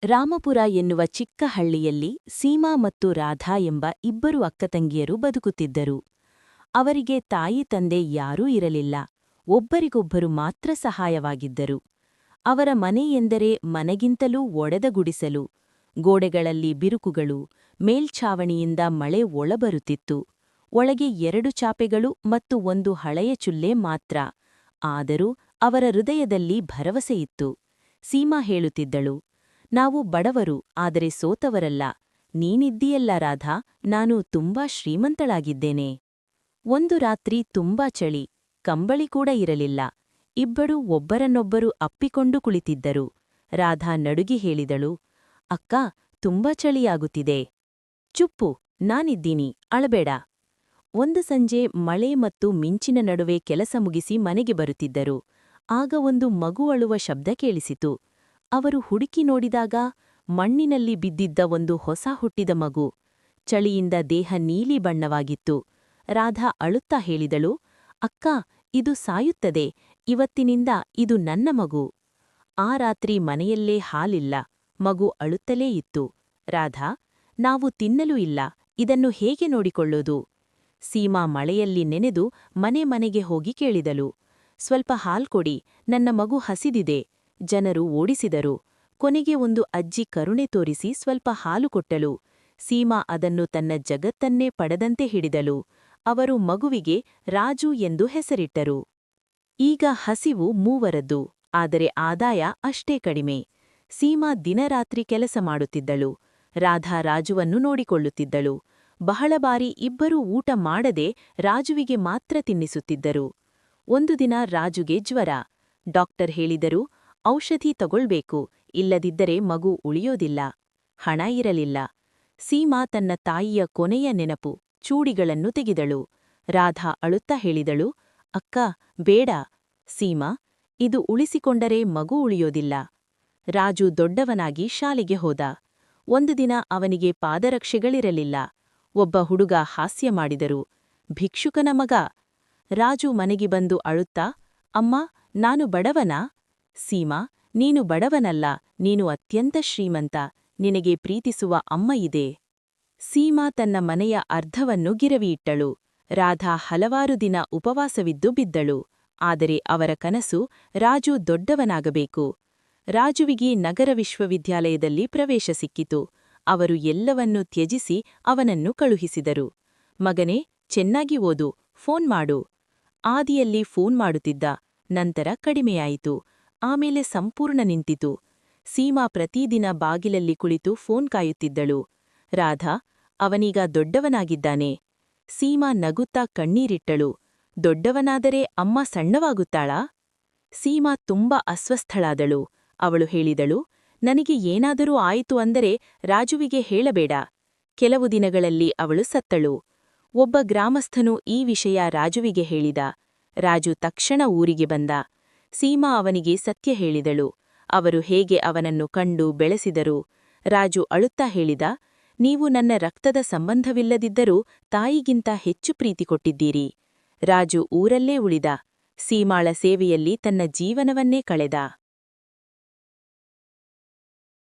ರಾಮಪುರ ಎನ್ನುವ ಚಿಕ್ಕ ಹಳ್ಳಿಯಲ್ಲಿ ಸೀಮಾ ಮತ್ತು ರಾಧಾ ಎಂಬ ಇಬ್ಬರು ಅಕ್ಕತಂಗಿಯರು ಬದುಕುತ್ತಿದ್ದರು. ಅವರಿಗೆ ತಾಯಿ ತಂದೆ ಯಾರೂ ಇರಲಿಲ್ಲ. ಒಬ್ಬರಿಗೊಬ್ಬರು ಮಾತ್ರ ಸಹಾಯವಾಗಿದ್ದರು. ಅವರ ಮನೆ ಎಂದರೆ ಮನೆಗಿಂತಲೂ ಒಡೆದ ಗುಡಿಸಲು. ಗೋಡೆಗಳಲ್ಲಿ ಬಿರುಕುಗಳು, ಮೇಲ್ಛಾವಣಿಯಿಂದ ಮಳೆ ಒಳಬರುತ್ತಿತ್ತು. ಒಳಗೆ 2 ಚಾಪೆಗಳು ಮತ್ತು ಒಂದು ಹಳೆಯ ಚುಲ್ಲೆ ಮಾತ್ರ. ಆದರೂ ಅವರ ಹೃದಯದಲ್ಲಿ ಭರವಸೆಯಿತ್ತು. ಸೀಮಾ ಹೇಳುತ್ತಿದ್ದಳು, ನಾವು ಬಡವರು, ಆದರೆ ಸೋತವರಲ್ಲ. ನೀನಿದ್ದೀಯಲ್ಲ ರಾಧಾ, ನಾನು ತುಂಬಾ ಶ್ರೀಮಂತಳಾಗಿದ್ದೇನೆ. ಒಂದು ರಾತ್ರಿ ತುಂಬಾ ಚಳಿ, ಕಂಬಳಿ ಕೂಡ ಇರಲಿಲ್ಲ. ಇಬ್ಬರೂ ಒಬ್ಬರನ್ನೊಬ್ಬರು ಅಪ್ಪಿಕೊಂಡು ಕುಳಿತಿದ್ದರು. ರಾಧಾ ನಡುಗಿ ಹೇಳಿದಳು, ಅಕ್ಕ, ತುಂಬಾ ಚಳಿಯಾಗುತ್ತಿದೆ. ಚುಪ್ಪು, ನಾನಿದ್ದೀನಿ, ಅಳಬೇಡ. ಒಂದು ಸಂಜೆ ಮಳೆ ಮತ್ತು ಮಿಂಚಿನ ನಡುವೆ ಕೆಲಸ ಮುಗಿಸಿ ಮನೆಗೆ ಬರುತ್ತಿದ್ದರು. ಆಗ ಒಂದು ಮಗು ಅಳುವ ಶಬ್ದ ಕೇಳಿಸಿತು. ಅವರು ಹುಡುಕಿ ನೋಡಿದಾಗ ಮಣ್ಣಿನಲ್ಲಿ ಬಿದ್ದಿದ್ದ ಒಂದು ಹೊಸ ಹುಟ್ಟಿದ ಮಗು. ಚಳಿಯಿಂದ ದೇಹ ನೀಲಿ ಬಣ್ಣವಾಗಿತ್ತು. ರಾಧಾ ಅಳುತ್ತಾ ಹೇಳಿದಳು, ಅಕ್ಕ, ಇದು ಸಾಯುತ್ತದೆ. ಇವತ್ತಿನಿಂದ ಇದು ನನ್ನ ಮಗು. ಆ ರಾತ್ರಿ ಮನೆಯಲ್ಲೇ ಹಾಲಿಲ್ಲ. ಮಗು ಅಳುತ್ತಲೇ ಇತ್ತು. ರಾಧಾ, ನಾವು ತಿನ್ನಲೂ ಇಲ್ಲ, ಇದನ್ನು ಹೇಗೆ ನೋಡಿಕೊಳ್ಳೋದು? ಸೀಮಾ ಮಳೆಯಲ್ಲಿ ನೆನೆದು ಮನೆ ಮನೆಗೆ ಹೋಗಿ ಕೇಳಿದಳು, ಸ್ವಲ್ಪ ಹಾಲ್ಕೊಡಿ, ನನ್ನ ಮಗು ಹಸಿದಿದೆ. ಜನರು ಓಡಿಸಿದರು. ಕೊನೆಗೆ ಒಂದು ಅಜ್ಜಿ ಕರುಣೆ ತೋರಿಸಿ ಸ್ವಲ್ಪ ಹಾಲು ಕೊಟ್ಟಳು. ಸೀಮಾ ಅದನ್ನು ತನ್ನ ಜಗತ್ತನ್ನೇ ಪಡೆದಂತೆ ಹಿಡಿದಳು. ಅವರು ಮಗುವಿಗೆ ರಾಜು ಎಂದು ಹೆಸರಿಟ್ಟರು. ಈಗ ಹಸಿವು ಮೂವರದ್ದು, ಆದರೆ ಆದಾಯ ಅಷ್ಟೇ ಕಡಿಮೆ. ಸೀಮಾ ದಿನರಾತ್ರಿ ಕೆಲಸ ಮಾಡುತ್ತಿದ್ದಳು. ರಾಧಾ ರಾಜುವನ್ನು ನೋಡಿಕೊಳ್ಳುತ್ತಿದ್ದಳು. ಬಹಳ ಬಾರಿ ಇಬ್ಬರೂ ಊಟ ಮಾಡದೆ ರಾಜುವಿಗೆ ಮಾತ್ರ ತಿನ್ನಿಸುತ್ತಿದ್ದರು. ಒಂದು ದಿನ ರಾಜುಗೆ ಜ್ವರ. ಡಾಕ್ಟರ್ ಹೇಳಿದರು, ಔಷಧಿ ತಗೊಳ್ಬೇಕು, ಇಲ್ಲದಿದ್ದರೆ ಮಗು ಉಳಿಯೋದಿಲ್ಲ. ಹಣ ಇರಲಿಲ್ಲ. ಸೀಮಾ ತನ್ನ ತಾಯಿಯ ಕೊನೆಯ ನೆನಪು, ಚೂಡಿಗಳನ್ನು ತೆಗೆದಳು. ರಾಧಾ ಅಳುತ್ತಾ ಹೇಳಿದಳು, ಅಕ್ಕ, ಬೇಡ. ಸೀಮಾ, ಇದು ಉಳಿಸಿಕೊಂಡರೆ ಮಗು ಉಳಿಯೋದಿಲ್ಲ. ರಾಜು ದೊಡ್ಡವನಾಗಿ ಶಾಲೆಗೆ ಹೋದ. ಒಂದು ದಿನ ಅವನಿಗೆ ಪಾದರಕ್ಷೆಗಳಿರಲಿಲ್ಲ. ಒಬ್ಬ ಹುಡುಗ ಹಾಸ್ಯ ಮಾಡಿದರು, ಭಿಕ್ಷುಕನ ಮಗ. ರಾಜು ಮನೆಗೆ ಬಂದು ಅಳುತ್ತಾ, ಅಮ್ಮ, ನಾನು ಬಡವನಾ? ಸೀಮಾ, ನೀನು ಬಡವನಲ್ಲ, ನೀನು ಅತ್ಯಂತ ಶ್ರೀಮಂತ. ನಿನಗೆ ಪ್ರೀತಿಸುವ ಅಮ್ಮ ಇದೆ. ಸೀಮಾ ತನ್ನ ಮನೆಯ ಅರ್ಧವನ್ನು ಗಿರವಿಯಿಟ್ಟಳು. ರಾಧಾ ಹಲವಾರು ದಿನ ಉಪವಾಸವಿದ್ದು ಬಿದ್ದಳು. ಆದರೆ ಅವರ ಕನಸು ರಾಜು ದೊಡ್ಡವನಾಗಬೇಕು. ರಾಜುವಿಗೆ ನಗರ ವಿಶ್ವವಿದ್ಯಾಲಯದಲ್ಲಿ ಪ್ರವೇಶ ಸಿಕ್ಕಿತು. ಅವರು ಎಲ್ಲವನ್ನೂ ತ್ಯಜಿಸಿ ಅವನನ್ನು ಕಳುಹಿಸಿದರು. ಮಗನೇ, ಚೆನ್ನಾಗಿ ಓದು, ಫೋನ್ ಮಾಡು. ಆದಿಯಲ್ಲಿ ಫೋನ್ ಮಾಡುತ್ತಿದ್ದ, ನಂತರ ಕಡಿಮೆಯಾಯಿತು. ಆಮೇಲೆ ಸಂಪೂರ್ಣ ನಿಂತಿತು. ಸೀಮಾ ಪ್ರತಿದಿನ ಬಾಗಿಲಲ್ಲಿ ಕುಳಿತು ಫೋನ್ ಕಾಯುತ್ತಿದ್ದಳು. ರಾಧಾ, ಅವನೀಗ ದೊಡ್ಡವನಾಗಿದ್ದಾನೆ. ಸೀಮಾ ನಗುತ್ತಾ ಕಣ್ಣೀರಿಟ್ಟಳು. ದೊಡ್ಡವನಾದರೆ ಅಮ್ಮ ಸಣ್ಣವಾಗುತ್ತಾಳಾ? ಸೀಮಾ ತುಂಬಾ ಅಸ್ವಸ್ಥಳಾದಳು. ಅವಳು ಹೇಳಿದಳು, ನನಗೆ ಏನಾದರೂ ಆಯಿತು ಅಂದರೆ ರಾಜುವಿಗೆ ಹೇಳಬೇಡ. ಕೆಲವು ದಿನಗಳಲ್ಲಿ ಅವಳು ಸತ್ತಳು. ಒಬ್ಬ ಗ್ರಾಮಸ್ಥನು ಈ ವಿಷಯ ರಾಜುವಿಗೆ ಹೇಳಿದ. ರಾಜು ತಕ್ಷಣ ಊರಿಗೆ ಬಂದ. ಸೀಮಾ ಅವನಿಗೆ ಸತ್ಯ ಹೇಳಿದಳು. ಅವರು ಹೇಗೆ ಅವನನ್ನು ಕಂಡು ಬೆಳೆಸಿದರು. ರಾಜು ಅಳುತ್ತಾ ಹೇಳಿದ, ನೀವು ನನ್ನ ರಕ್ತದ ಸಂಬಂಧವಿಲ್ಲದಿದ್ದರೂ ತಾಯಿಗಿಂತ ಹೆಚ್ಚು ಪ್ರೀತಿ ಕೊಟ್ಟಿದ್ದೀರಿ. ರಾಜು ಊರಲ್ಲೇ ಉಳಿದ. ಸೀಮಾಳ ಸೇವೆಯಲ್ಲಿ ತನ್ನ ಜೀವನವನ್ನೇ ಕಳೆದ.